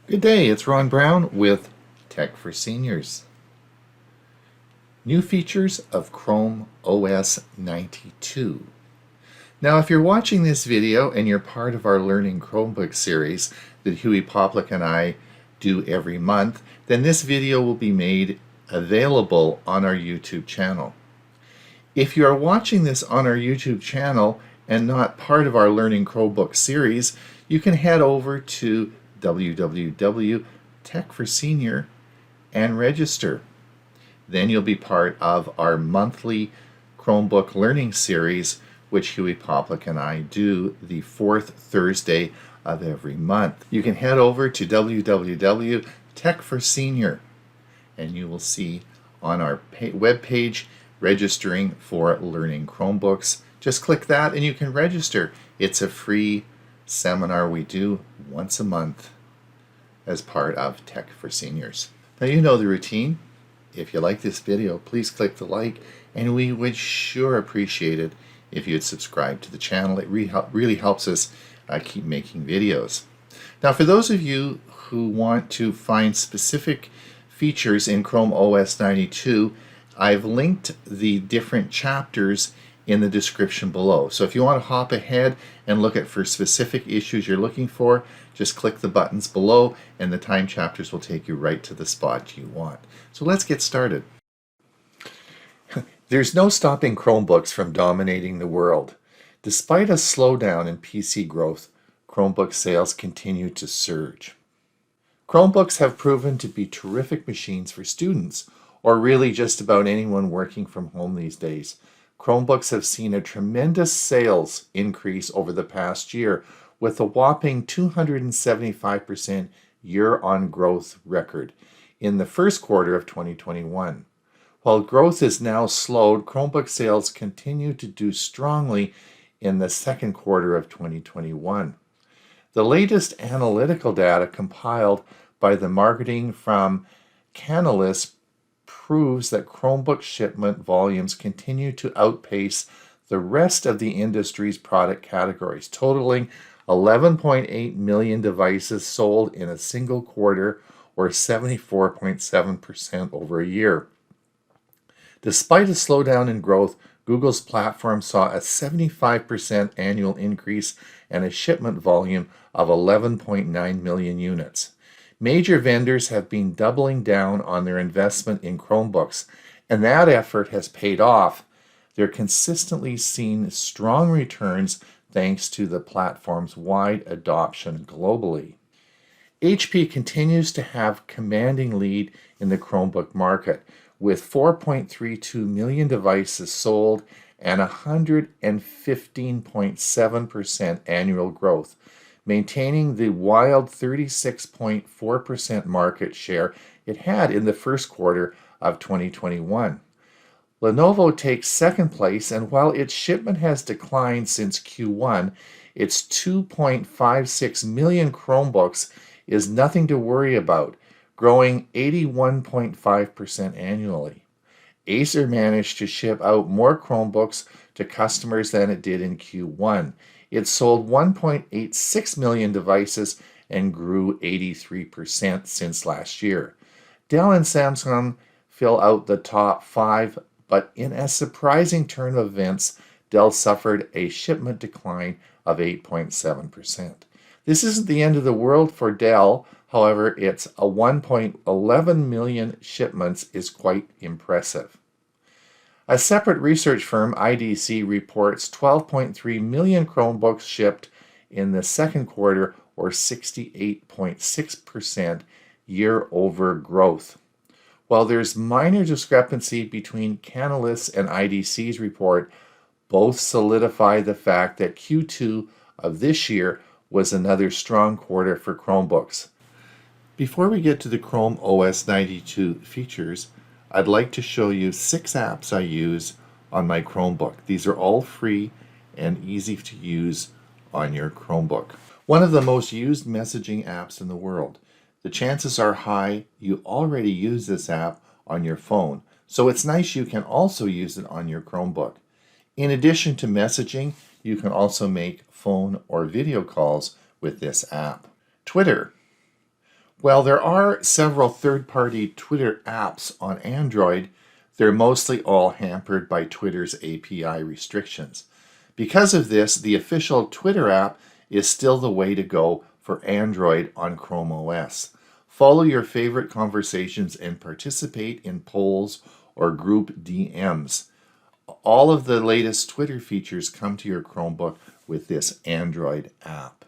Good day, it's Ron Brown with Tech for Seniors. New features of Chrome OS 92. Now, if you're watching this video and you're part of our Learning Chromebook series that Hewie, Poplock, and I do every month, then this video will be made available on our YouTube channel. If you are watching this on our YouTube channel and not part of our Learning Chromebook series, you can head over to www.tech4senior and register. Then you'll be part of our monthly Chromebook learning series, which Hewie, Poplock, and I do the fourth Thursday of every month. You can head over to www.tech4senior and you will see on our web page registering for learning Chromebooks. Just click that and you can register. It's a free seminar we do once a month as part of Tech for Seniors. Now you know the routine. If you like this video, please click the like, and we would sure appreciate it if you'd subscribe to the channel. It really helps us keep making videos. Now for those of you who want to find specific features in Chrome OS 92, I've linked the different chapters in the description below. So if you want to hop ahead and look at for specific issues you're looking for, just click the buttons below and the time chapters will take you right to the spot you want. So let's get started. There's no stopping Chromebooks from dominating the world. Despite a slowdown in PC growth, Chromebook sales continue to surge. Chromebooks have proven to be terrific machines for students, or really just about anyone working from home these days. Chromebooks have seen a tremendous sales increase over the past year, with a whopping 275% year-on growth record in the first quarter of 2021. While growth is now slowed, Chromebook sales continue to do strongly in the second quarter of 2021. The latest analytical data compiled by the marketing from Canalys proves that Chromebook shipment volumes continue to outpace the rest of the industry's product categories, totaling 11.8 million devices sold in a single quarter, or 74.7% over a year. Despite a slowdown in growth, Google's platform saw a 75% annual increase and a shipment volume of 11.9 million units. Major vendors have been doubling down on their investment in Chromebooks, and that effort has paid off. They're consistently seeing strong returns thanks to the platform's wide adoption globally. HP continues to have commanding lead in the Chromebook market, with 4.32 million devices sold and 115.7% annual growth, maintaining the wild 36.4% market share it had in the first quarter of 2021. Lenovo takes second place, and while its shipment has declined since Q1, its 2.56 million Chromebooks is nothing to worry about, growing 81.5% annually. Acer managed to ship out more Chromebooks to customers than it did in Q1. It sold 1.86 million devices and grew 83% since last year. Dell and Samsung fill out the top five, but in a surprising turn of events, Dell suffered a shipment decline of 8.7%. This isn't the end of the world for Dell. However, its 1.11 million shipments is quite impressive. A separate research firm, IDC, reports 12.3 million Chromebooks shipped in the second quarter, or 68.6% year-over growth. While there's minor discrepancy between Canalys and IDC's report, both solidify the fact that Q2 of this year was another strong quarter for Chromebooks. Before we get to the Chrome OS 92 features, I'd like to show you 6 apps I use on my Chromebook. These are all free and easy to use on your Chromebook. One of the most used messaging apps in the world. The chances are high you already use this app on your phone, so it's nice you can also use it on your Chromebook. In addition to messaging, you can also make phone or video calls with this app. Twitter. While there are several third-party Twitter apps on Android, they're mostly all hampered by Twitter's API restrictions. Because of this, the official Twitter app is still the way to go for Android on Chrome OS. Follow your favorite conversations and participate in polls or group DMs. All of the latest Twitter features come to your Chromebook with this Android app.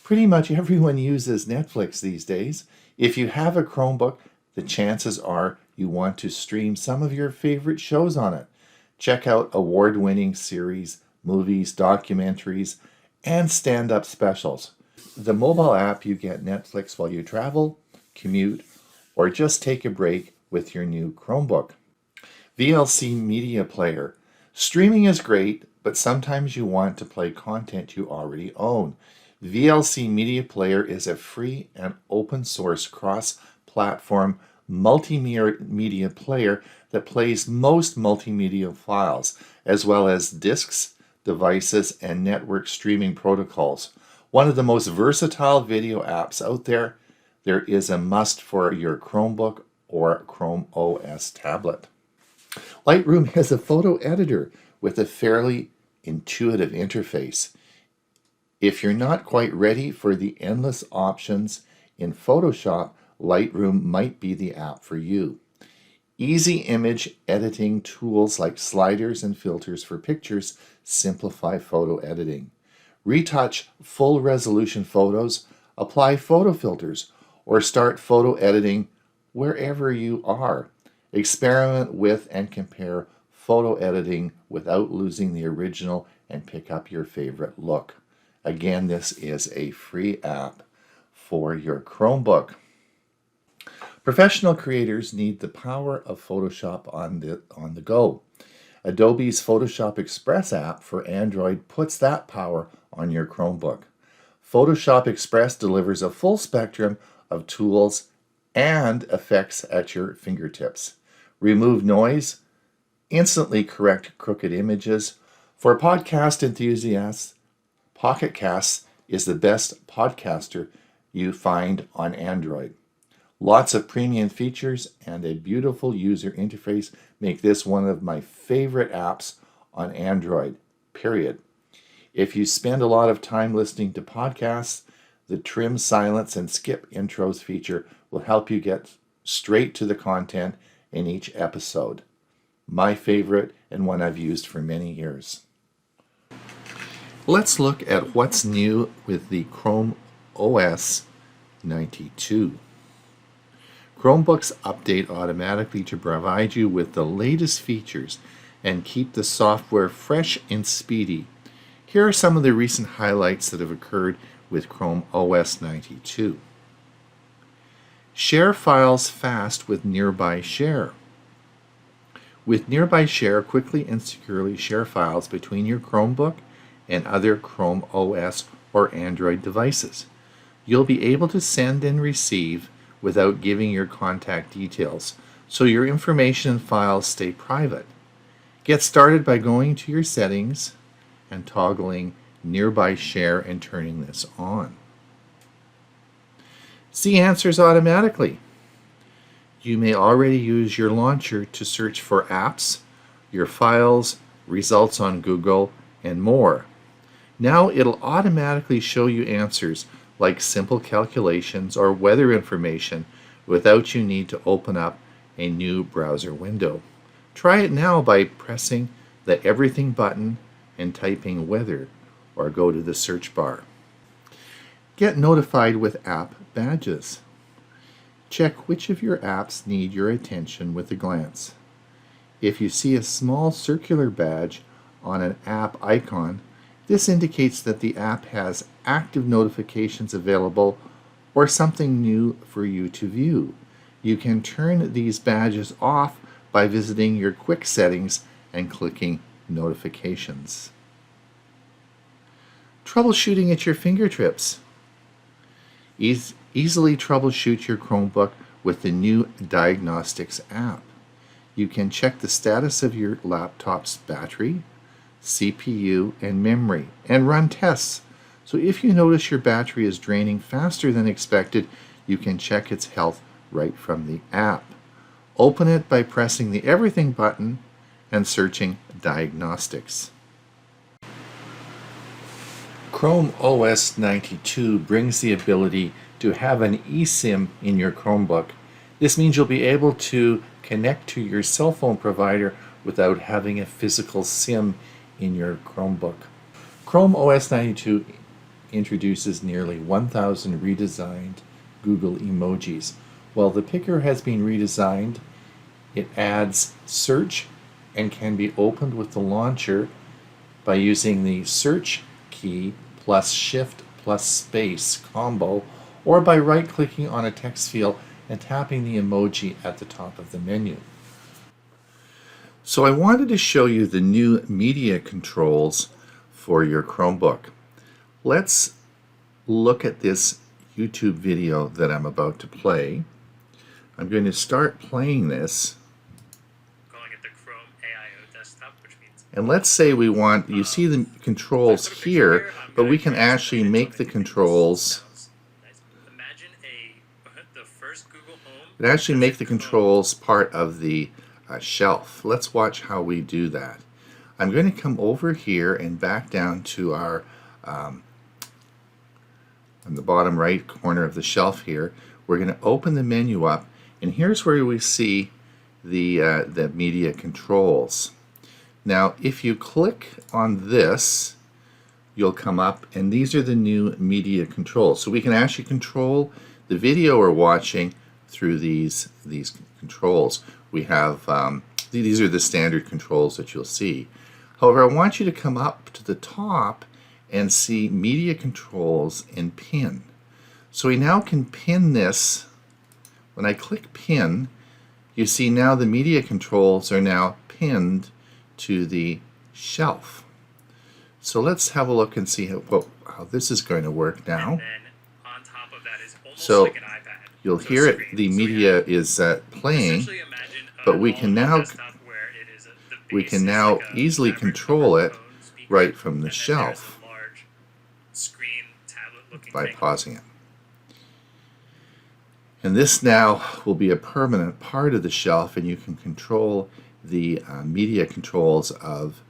Pretty much everyone uses Netflix these days. If you have a Chromebook, the chances are you want to stream some of your favorite shows on it. Check out award-winning series, movies, documentaries, and stand-up specials. The mobile app, you get Netflix while you travel, commute, or just take a break with your new Chromebook. VLC Media Player. Streaming is great, but sometimes you want to play content you already own. VLC Media Player is a free and open source cross-platform multimedia player that plays most multimedia files, as well as disks, devices, and network streaming protocols. One of the most versatile video apps out there. There is a must for your Chromebook or Chrome OS tablet. Lightroom is a photo editor with a fairly intuitive interface. If you're not quite ready for the endless options in Photoshop, Lightroom might be the app for you. Easy image editing tools like sliders and filters for pictures simplify photo editing. Retouch full resolution photos, apply photo filters, or start photo editing wherever you are. Experiment with and compare photo editing without losing the original and pick up your favorite look. Again, this is a free app for your Chromebook. Professional creators need the power of Photoshop on the go. Adobe's Photoshop Express app for Android puts that power on your Chromebook. Photoshop Express delivers a full spectrum of tools and effects at your fingertips. Remove noise, instantly correct crooked images. For podcast enthusiasts, Pocket Casts is the best podcaster you find on Android. Lots of premium features and a beautiful user interface make this one of my favorite apps on Android, period. If you spend a lot of time listening to podcasts, the trim silence and skip intros feature will help you get straight to the content in each episode. My favorite and one I've used for many years. Let's look at what's new with the Chrome OS 92. Chromebooks update automatically to provide you with the latest features and keep the software fresh and speedy. Here are some of the recent highlights that have occurred with Chrome OS 92. Share files fast with Nearby Share. With Nearby Share, quickly and securely share files between your Chromebook and other Chrome OS or Android devices. You'll be able to send and receive without giving your contact details, so your information and files stay private. Get started by going to your settings and toggling Nearby Share and turning this on. See answers automatically. You may already use your launcher to search for apps, your files, results on Google, and more. Now it'll automatically show you answers like simple calculations or weather information without you need to open up a new browser window. Try it now by pressing the Everything button and typing weather, or go to the search bar. Get notified with app badges. Check which of your apps need your attention with a glance. If you see a small circular badge on an app icon, this indicates that the app has active notifications available or something new for you to view. You can turn these badges off by visiting your quick settings and clicking Notifications. Troubleshooting at your fingertips. Easily troubleshoot your Chromebook with the new Diagnostics app. You can check the status of your laptop's battery, CPU, and memory, and run tests. So if you notice your battery is draining faster than expected, you can check its health right from the app. Open it by pressing the Everything button and searching Diagnostics. Chrome OS 92 brings the ability to have an eSIM in your Chromebook. This means you'll be able to connect to your cell phone provider without having a physical SIM in your Chromebook. Chrome OS 92 introduces nearly 1,000 redesigned Google emojis. While the picker has been redesigned, it adds search and can be opened with the launcher by using the search key plus shift plus space combo, or by right-clicking on a text field and tapping the emoji at the top of the menu. So I wanted to show you the new media controls for your Chromebook. Let's look at this YouTube video that I'm about to play. I'm going to start playing this. Calling it the Chrome AIO desktop, which means, and let's say we want, you see the controls here, but we can actually make the controls, imagine the first Google Home. it actually make the controls part of the shelf. Let's watch how we do that. I'm going to come over here and back down to our on the bottom right corner of the shelf here. We're going to open the menu up, and here's where we see the media controls. Now if you click on this, you'll come up, and these are the new media controls. So we can actually control the video we're watching through these controls. We have these are the standard controls that you'll see. However, I want you to come up to the top and see media controls and pin. So we now can pin this. When I click pin, you see now the media controls are now pinned to the shelf. So let's have a look and see how this is going to work now. And then on top of that is almost So like an iPad. you'll So hear screen. the So media is playing, essentially imagine but we can now desktop where it is the base is like a easily average control it phone speaker, right from the and then shelf there's a large screen tablet-looking by thing. pausing it. And this now will be a permanent part of the shelf, and you can control the media controls of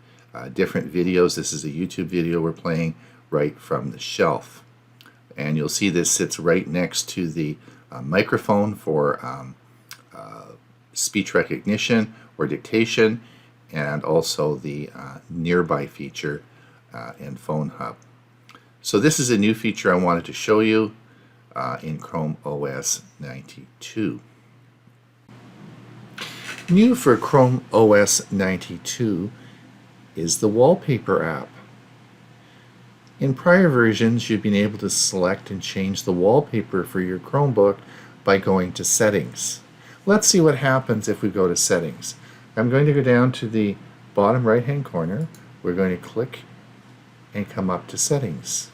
different videos. This is a YouTube video we're playing right from the shelf. And you'll see this sits right next to the microphone for speech recognition or dictation, and also the nearby feature and phone hub. So this is a new feature I wanted to show you in Chrome OS 92. New for Chrome OS 92 is the Wallpaper app. In prior versions, you've been able to select and change the wallpaper for your Chromebook by going to Settings. Let's see what happens if we go to Settings. I'm going to go down to the bottom right-hand corner. We're going to click and come up to Settings.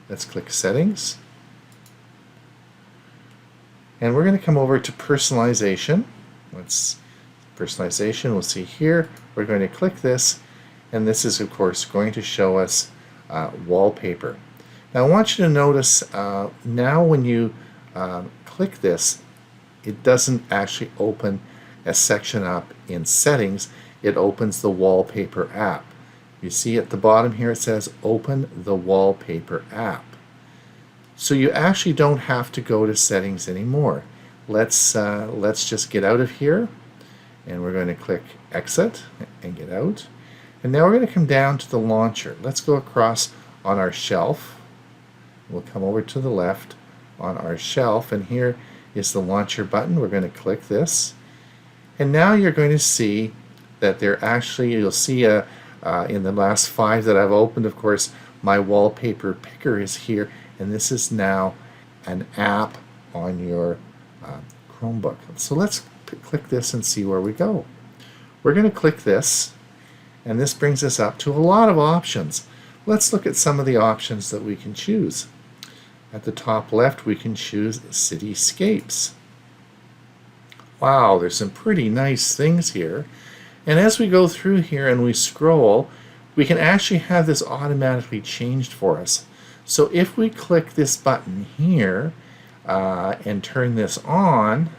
Let's click Settings. And we're going to come over to Personalization. Personalization, we'll see here. We're going to click this, and this is, of course, going to show us Wallpaper. Now I want you to notice now when you click this, it doesn't actually open a section up in Settings. It opens the Wallpaper app. You see at the bottom here it says Open the Wallpaper app. So you actually don't have to go to Settings anymore. Let's just get out of here, and we're going to click Exit and get out. And now we're going to come down to the launcher. Let's go across on our shelf. We'll come over to the left on our shelf, and here is the launcher button. We're going to click this, and now you're going to see that you'll see in the last 5 that I've opened, of course, my wallpaper picker is here, and this is now an app on your Chromebook. So let's click this and see where we go. We're going to click this, and this brings us up to a lot of options. Let's look at some of the options that we can choose. At the top left, we can choose Cityscapes. Wow, there's some pretty nice things here. And as we go through here and we scroll, we can actually have this automatically changed for us. So if we click this button here, and turn this on,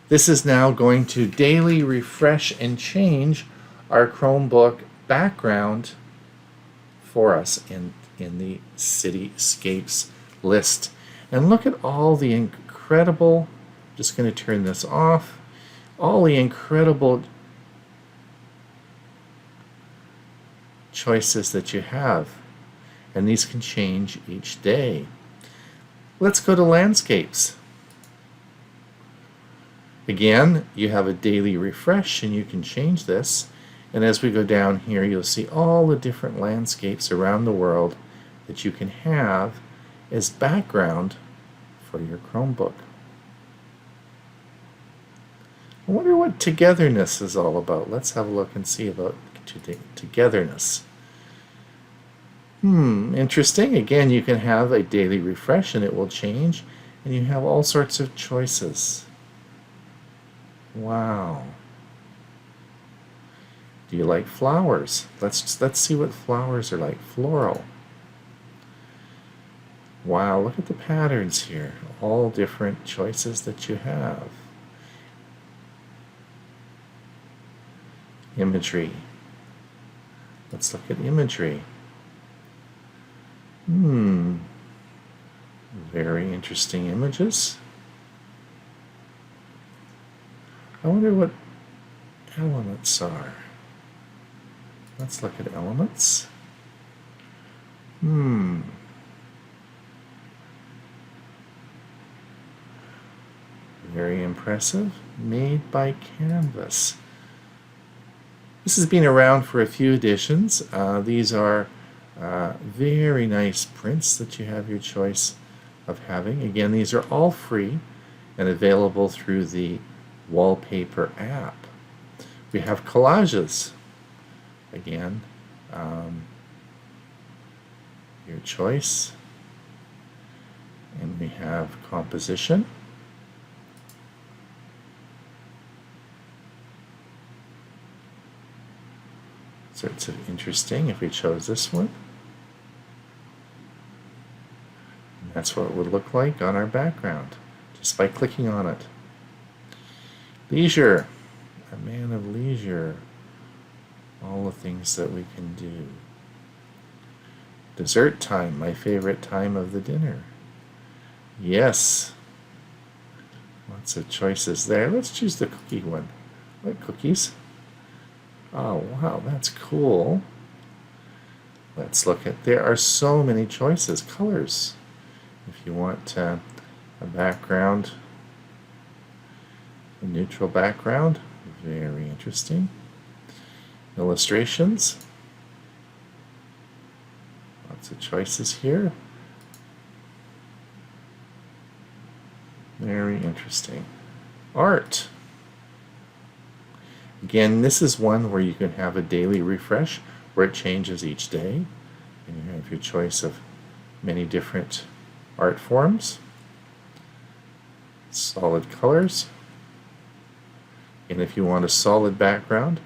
this is now going to daily refresh and change our Chromebook background for us in the cityscapes list. And look at all the incredible, just going to turn this off, all the incredible choices that you have. And these can change each day. Let's go to landscapes. Again, you have a daily refresh and you can change this. And as we go down here, you'll see all the different landscapes around the world that you can have as background for your Chromebook. I wonder what togetherness is all about. Let's have a look and see about togetherness. Interesting. Again, you can have a daily refresh and it will change, and you have all sorts of choices. Wow. Do you like flowers? Let's see what flowers are like. Floral. Wow, look at the patterns here. All different choices that you have. Imagery. Let's look at imagery. Very interesting images. I wonder what elements are. Let's look at elements. Very impressive. Made by Canvas. This has been around for a few editions. These are very nice prints that you have your choice of having. Again, these are all free and available through the Wallpaper app. We have collages. Again, your choice. And we have composition. Sorts of interesting if we chose this one. And that's what it would look like on our background, just by clicking on it. Leisure, a man of leisure. All the things that we can do. Dessert time, my favorite time of the dinner. Yes. Lots of choices there. Let's choose the cookie one. What cookies? Oh, wow, that's cool. Let's look at, there are so many choices. Colors. If you want a background, a neutral background, very interesting. Illustrations. Lots of choices here. Very interesting. Art. Again, this is one where you can have a daily refresh where it changes each day. And you have your choice of many different art forms. Solid colors. And if you want a solid background,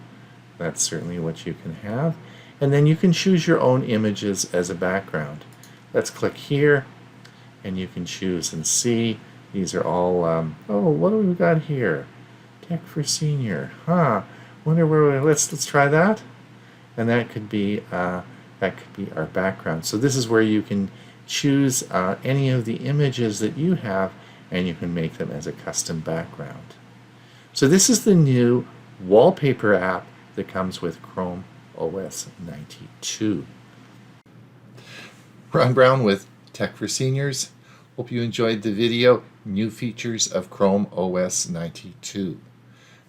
that's certainly what you can have. And then you can choose your own images as a background. Let's click here, and you can choose and see. These are all, oh, what do we got here? Tech for Senior. Wonder where let's try that. And that could be our background. So this is where you can choose any of the images that you have, and you can make them as a custom background. So this is the new Wallpaper app that comes with Chrome OS 92. Ron Brown with Tech for Seniors. Hope you enjoyed the video, New Features of Chrome OS 92.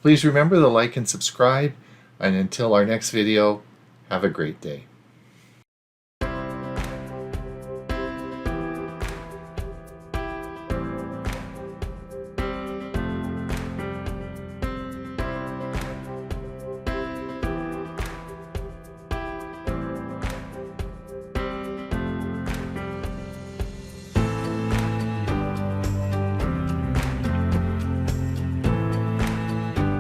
Please remember to like and subscribe, and until our next video, have a great day.